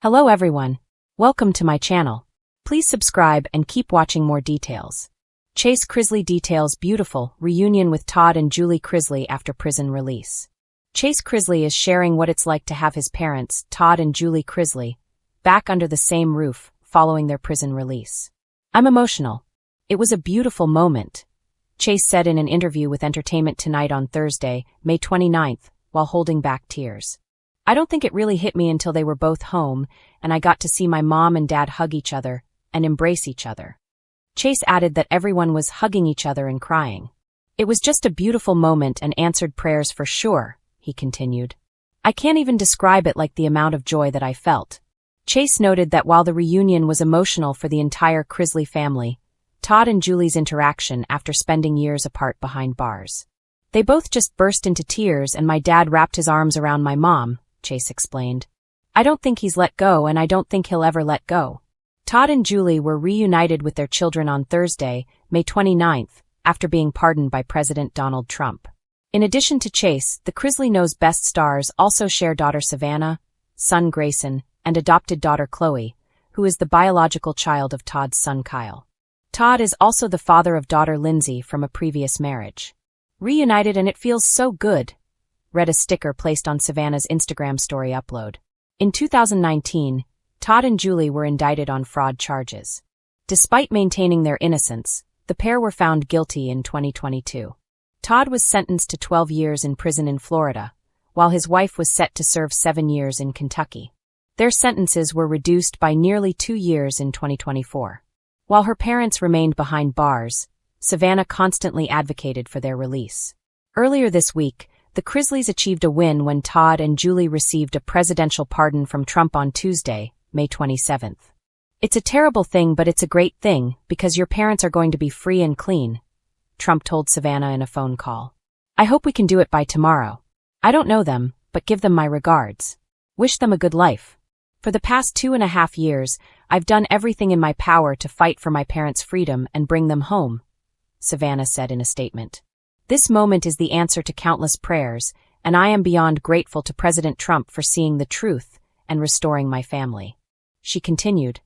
Hello everyone. Welcome to my channel. Please subscribe and keep watching more details. Chase Chrisley details beautiful reunion with Todd and Julie Chrisley after prison release. Chase Chrisley is sharing what it's like to have his parents, Todd and Julie Chrisley, back under the same roof following their prison release. "I'm emotional. It was a beautiful moment," Chase said in an interview with Entertainment Tonight on Thursday, May 29th, while holding back tears. "I don't think it really hit me until they were both home and I got to see my mom and dad hug each other and embrace each other." Chase added that everyone was hugging each other and crying. "It was just a beautiful moment and answered prayers for sure," he continued. "I can't even describe it like the amount of joy that I felt." Chase noted that while the reunion was emotional for the entire Chrisley family, Todd and Julie's interaction after spending years apart behind bars. "They both just burst into tears and my dad wrapped his arms around my mom," Chase explained. "I don't think he's let go and I don't think he'll ever let go." Todd and Julie were reunited with their children on Thursday, May 29th, after being pardoned by President Donald Trump. In addition to Chase, the Chrisley Knows Best stars also share daughter Savannah, son Grayson, and adopted daughter Chloe, who is the biological child of Todd's son Kyle. Todd is also the father of daughter Lindsay from a previous marriage. "Reunited and it feels so good," read a sticker placed on Savannah's Instagram story upload. In 2019, Todd and Julie were indicted on fraud charges. Despite maintaining their innocence, the pair were found guilty in 2022. Todd was sentenced to 12 years in prison in Florida, while his wife was set to serve 7 years in Kentucky. Their sentences were reduced by nearly 2 years in 2024. While her parents remained behind bars, Savannah constantly advocated for their release. Earlier this week, the Chrisleys achieved a win when Todd and Julie received a presidential pardon from Trump on Tuesday, May 27th. "It's a terrible thing, but it's a great thing, because your parents are going to be free and clean," Trump told Savannah in a phone call. "I hope we can do it by tomorrow. I don't know them, but give them my regards. Wish them a good life. For the past 2.5 years, I've done everything in my power to fight for my parents' freedom and bring them home," Savannah said in a statement. "This moment is the answer to countless prayers, and I am beyond grateful to President Trump for seeing the truth and restoring my family." She continued,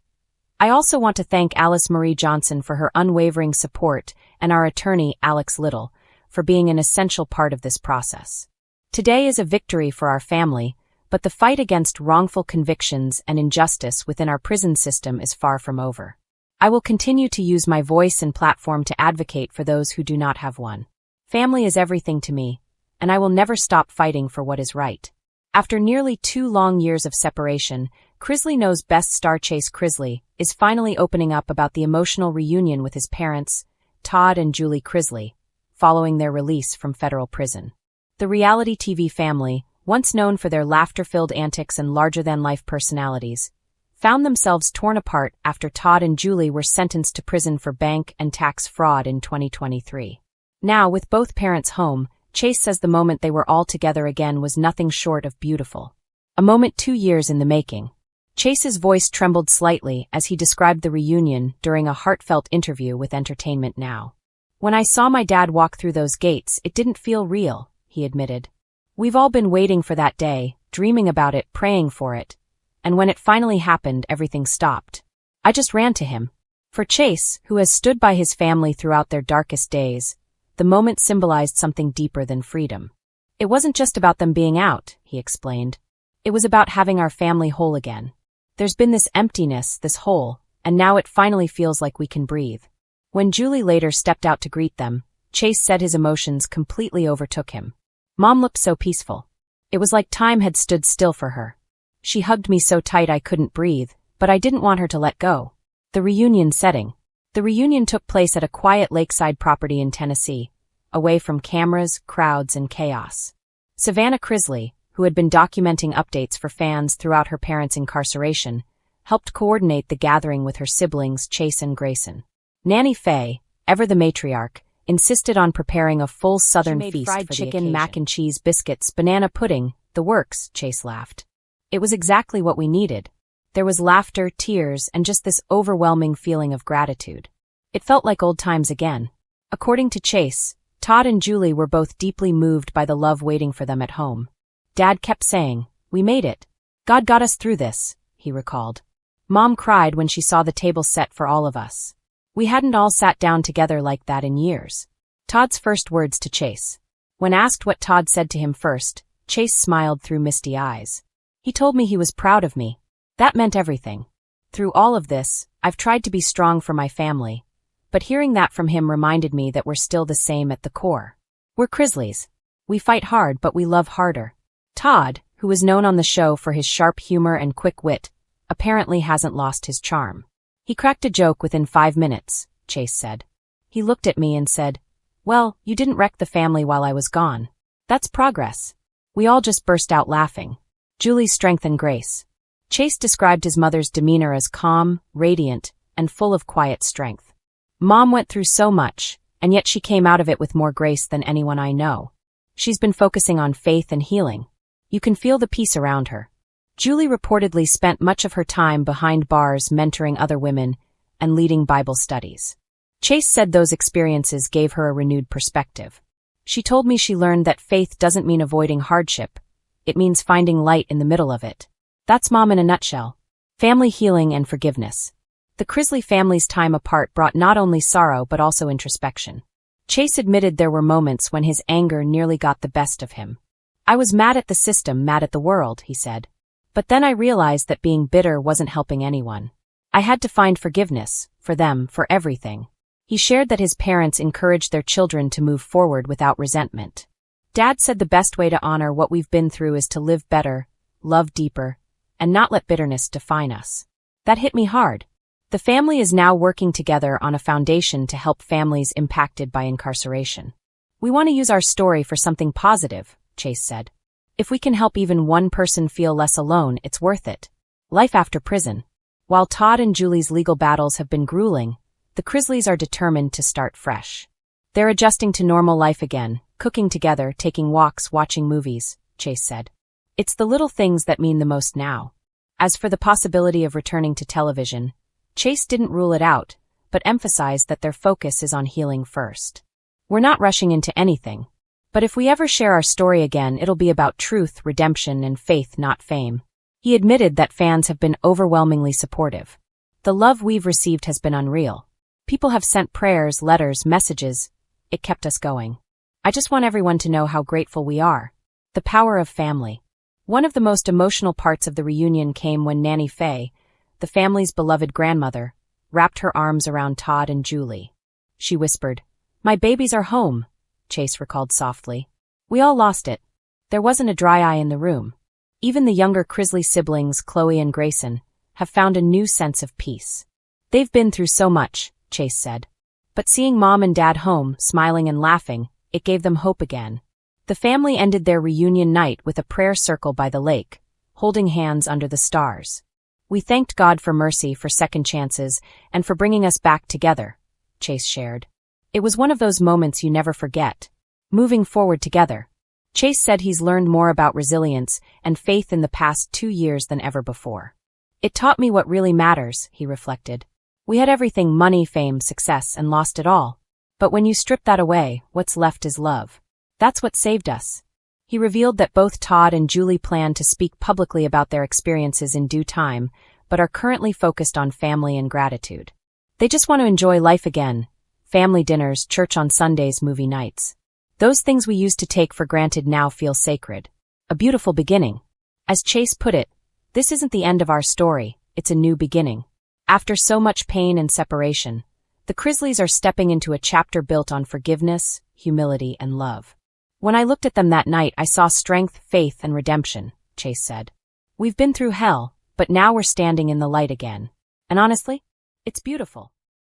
"I also want to thank Alice Marie Johnson for her unwavering support and our attorney, Alex Little, for being an essential part of this process. Today is a victory for our family, but the fight against wrongful convictions and injustice within our prison system is far from over. I will continue to use my voice and platform to advocate for those who do not have one. Family is everything to me, and I will never stop fighting for what is right." After nearly 2 long years of separation, Chrisley Knows Best star Chase Chrisley is finally opening up about the emotional reunion with his parents, Todd and Julie Chrisley, following their release from federal prison. The reality TV family, once known for their laughter-filled antics and larger-than-life personalities, found themselves torn apart after Todd and Julie were sentenced to prison for bank and tax fraud in 2023. Now, with both parents home, Chase says the moment they were all together again was nothing short of beautiful. A moment 2 years in the making. Chase's voice trembled slightly as he described the reunion during a heartfelt interview with Entertainment Now. "When I saw my dad walk through those gates, it didn't feel real," he admitted. "We've all been waiting for that day, dreaming about it, praying for it. And when it finally happened, everything stopped. I just ran to him." For Chase, who has stood by his family throughout their darkest days, the moment symbolized something deeper than freedom. "It wasn't just about them being out," he explained. "It was about having our family whole again. There's been this emptiness, this hole, and now it finally feels like we can breathe." When Julie later stepped out to greet them, Chase said his emotions completely overtook him. "Mom looked so peaceful. It was like time had stood still for her. She hugged me so tight I couldn't breathe, but I didn't want her to let go." The reunion setting. The reunion took place at a quiet lakeside property in Tennessee, away from cameras, crowds, and chaos. Savannah Chrisley, who had been documenting updates for fans throughout her parents' incarceration, helped coordinate the gathering with her siblings Chase and Grayson. Nanny Faye, ever the matriarch, insisted on preparing a full Southern feast for the occasion. Fried chicken, mac and cheese, biscuits, banana pudding, the works, Chase laughed. "It was exactly what we needed." There was laughter, tears, and just this overwhelming feeling of gratitude. It felt like old times again. According to Chase, Todd and Julie were both deeply moved by the love waiting for them at home. "Dad kept saying, 'We made it. God got us through this,'" he recalled. Mom cried when she saw the table set for all of us. We hadn't all sat down together like that in years. Todd's first words to Chase. When asked what Todd said to him first, Chase smiled through misty eyes. He told me he was proud of me. That meant everything. Through all of this, I've tried to be strong for my family. But hearing that from him reminded me that we're still the same at the core. We're Chrisleys. We fight hard, but we love harder. Todd, who was known on the show for his sharp humor and quick wit, apparently hasn't lost his charm. He cracked a joke within 5 minutes, Chase said. He looked at me and said, "Well, you didn't wreck the family while I was gone. That's progress." We all just burst out laughing. Julie's strength and grace. Chase described his mother's demeanor as calm, radiant, and full of quiet strength. Mom went through so much, and yet she came out of it with more grace than anyone I know. She's been focusing on faith and healing. You can feel the peace around her. Julie reportedly spent much of her time behind bars mentoring other women and leading Bible studies. Chase said those experiences gave her a renewed perspective. She told me she learned that faith doesn't mean avoiding hardship. It means finding light in the middle of it. That's Mom in a nutshell. Family healing and forgiveness. The Chrisley family's time apart brought not only sorrow but also introspection. Chase admitted there were moments when his anger nearly got the best of him. "I was mad at the system, mad at the world," he said. "But then I realized that being bitter wasn't helping anyone. I had to find forgiveness, for them, for everything." He shared that his parents encouraged their children to move forward without resentment. "Dad said the best way to honor what we've been through is to live better, love deeper, and not let bitterness define us." That hit me hard. The family is now working together on a foundation to help families impacted by incarceration. "We want to use our story for something positive," Chase said. "If we can help even one person feel less alone, it's worth it." Life after prison. While Todd and Julie's legal battles have been grueling, the Chrisleys are determined to start fresh. They're adjusting to normal life again, cooking together, taking walks, watching movies, Chase said. "It's the little things that mean the most now." As for the possibility of returning to television, Chase didn't rule it out, but emphasized that their focus is on healing first. "We're not rushing into anything. But if we ever share our story again, it'll be about truth, redemption, and faith, not fame." He admitted that fans have been overwhelmingly supportive. "The love we've received has been unreal. People have sent prayers, letters, messages. It kept us going. I just want everyone to know how grateful we are." The power of family. One of the most emotional parts of the reunion came when Nanny Faye, the family's beloved grandmother, wrapped her arms around Todd and Julie. She whispered, "My babies are home," Chase recalled softly. "We all lost it. There wasn't a dry eye in the room." Even the younger Chrisley siblings, Chloe and Grayson, have found a new sense of peace. "They've been through so much," Chase said. "But seeing Mom and Dad home, smiling and laughing, it gave them hope again." The family ended their reunion night with a prayer circle by the lake, holding hands under the stars. "We thanked God for mercy, for second chances, and for bringing us back together," Chase shared. "It was one of those moments you never forget. Moving forward together." Chase said he's learned more about resilience and faith in the past 2 years than ever before. "It taught me what really matters," he reflected. "We had everything: money, fame, success, and lost it all. But when you strip that away, what's left is love. That's what saved us." He revealed that both Todd and Julie plan to speak publicly about their experiences in due time, but are currently focused on family and gratitude. They just want to enjoy life again. Family dinners, church on Sundays, movie nights. Those things we used to take for granted now feel sacred. A beautiful beginning. As Chase put it, "This isn't the end of our story, it's a new beginning." After so much pain and separation, the Chrisleys are stepping into a chapter built on forgiveness, humility, and love. "When I looked at them that night, I saw strength, faith, and redemption," Chase said. "We've been through hell, but now we're standing in the light again. And honestly, it's beautiful."